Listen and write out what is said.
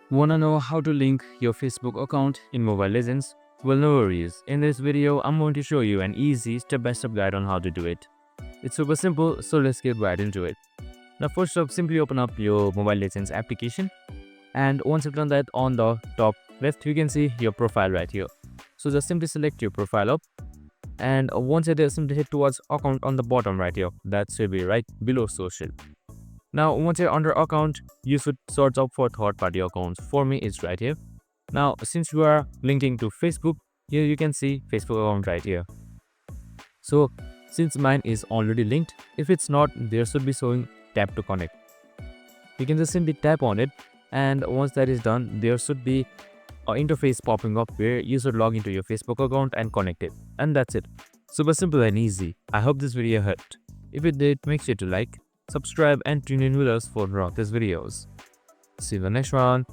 Wanna know how to link your Facebook account in Mobile Legends? Well, no worries. In this video, I'm going to show you an easy step-by-step guide on how to do it. It's super simple, so let's get right into it. Now, first up, simply open up your Mobile Legends application. And once you've done that, on the top left, you can see your profile right here. So just simply select your profile up. And once you're there, simply hit towards account on the bottom right here. That should be right below social. Now, once you're under account, you should search up for third-party accounts. For me, it's right here. Now, since you are linking to Facebook, here you can see Facebook account right here. So, since mine is already linked, if it's not, there should be showing tap to connect. You can just simply tap on it, and once that is done, there should be an interface popping up where you should log into your Facebook account and connect it. And that's it. Super simple and easy. I hope this video helped. If it did, make sure to like, subscribe and tune in with us for the latest videos. See you in the next one.